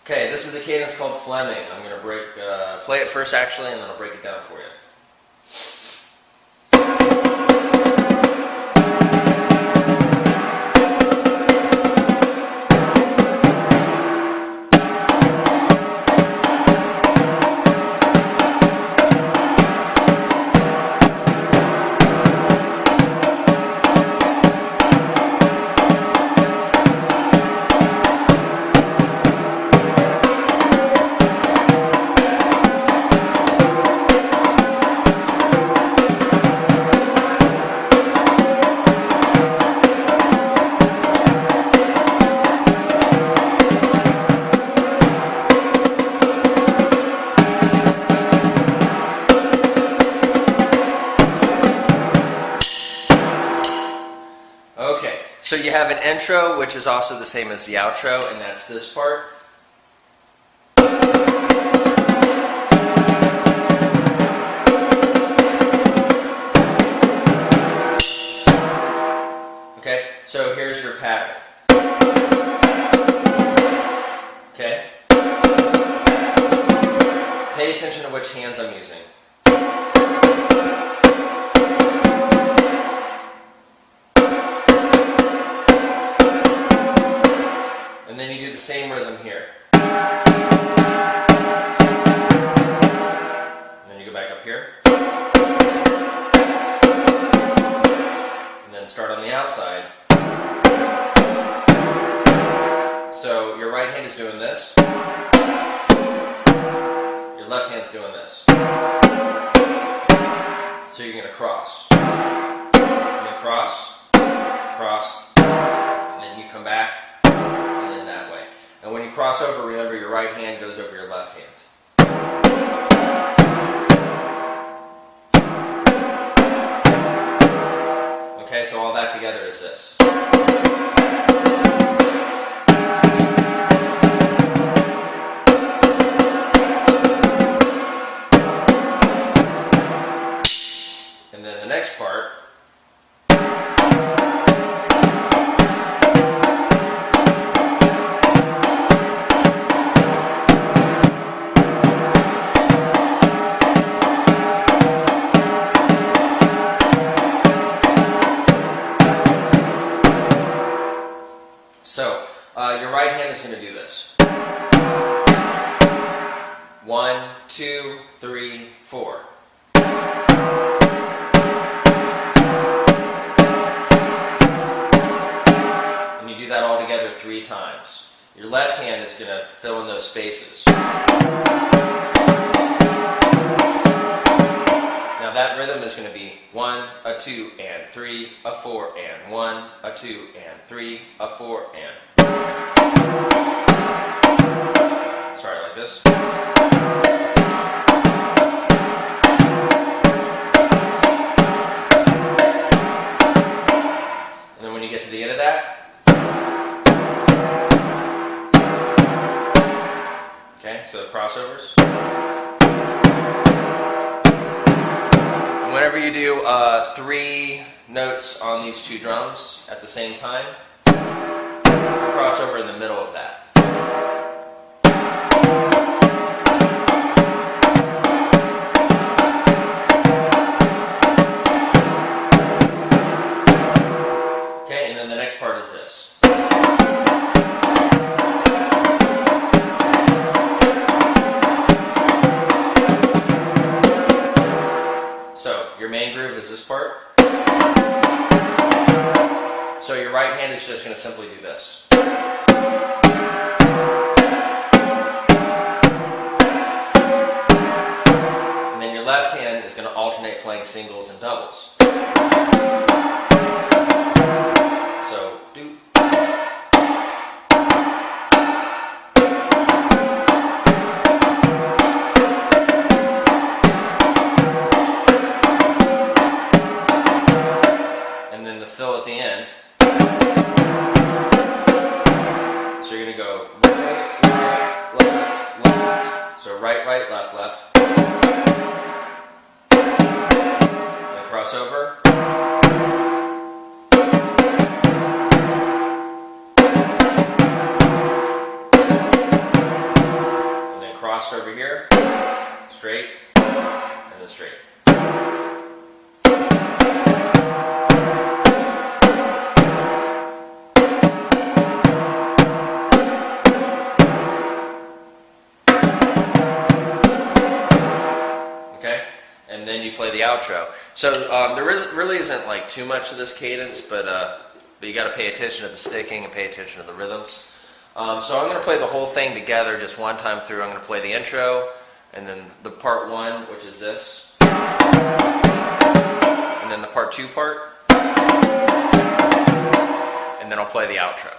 Okay, this is a cadence called Flemming. I'm going to play it first actually, and then I'll break it down for you. Okay, so you have an intro, which is also the same as the outro, and that's this part. Okay, so here's your pattern. Okay? Pay attention to which hands I'm using. And then you do the same rhythm here. And then you go back up here. And then start on the outside. So your right hand is doing this. Your left hand's doing this. So you're going to cross. And then cross, cross, and then you come back. That way. And when you cross over, remember your right hand goes over your left hand. Okay, so all that together is this. And then the next part. So, your right hand is going to do this. 1, 2, 3, 4. And you do that all together 3 times. Your left hand is going to fill in those spaces. Now that rhythm is going to be 1, a 2, and 3, a 4, and 1, a 2, and 3, a 4, and. Sorry, like this. And then when you get to the end of that, okay, so crossovers. Whenever you do 3 notes on these 2 drums at the same time, cross over in the middle of that. Okay, and then the next part is this. So, your main groove is this part. So your right hand is just going to simply do this. And then your left hand is going to alternate playing singles and doubles. So, do. And then the fill at the end. So you're going to go right, right, left, left. So right, right, left, left. And cross over. cross over here, straight, and then straight. Okay, and then you play the outro. So there really isn't like too much of this cadence, but you got to pay attention to the sticking and pay attention to the rhythms. So I'm going to play the whole thing together just one time through. I'm going to play the intro, and then the part one, which is this, and then the part two part, and then I'll play the outro.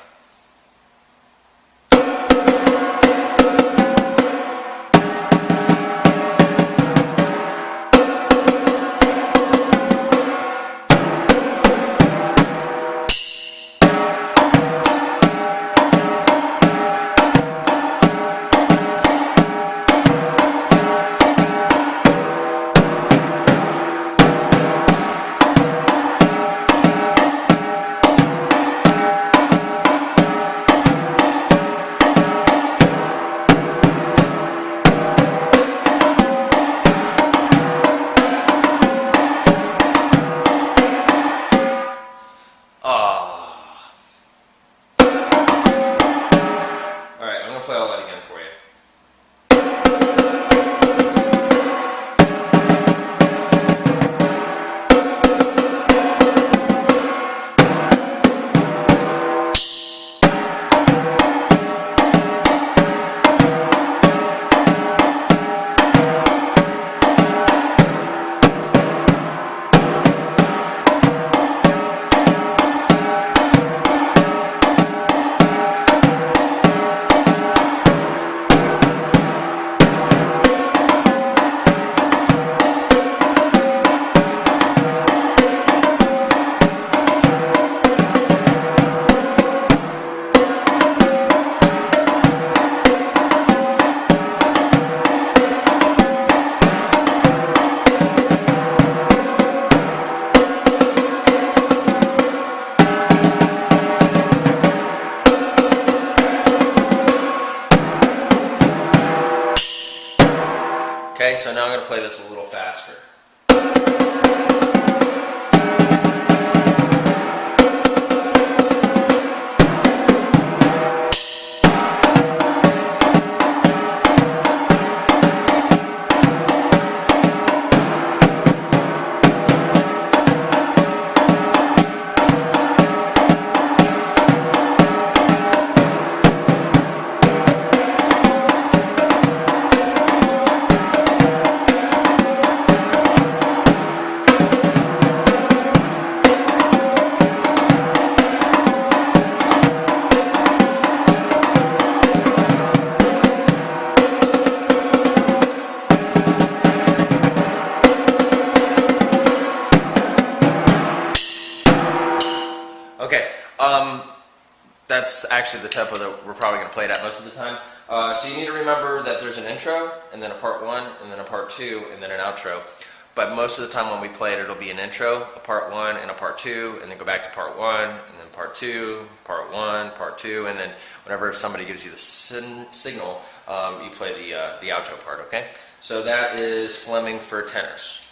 Play all that again for you. Okay, so now I'm going to play this a little faster. Okay, that's actually the tempo that we're probably going to play it at most of the time. So you need to remember that there's an intro, and then a part one, and then a part two, and then an outro. But most of the time when we play it, it'll be an intro, a part one, and a part two, and then go back to part one, and then part two, part one, part two, and then whenever somebody gives you the signal, you play the outro part, okay? So that is Flemming for tenors.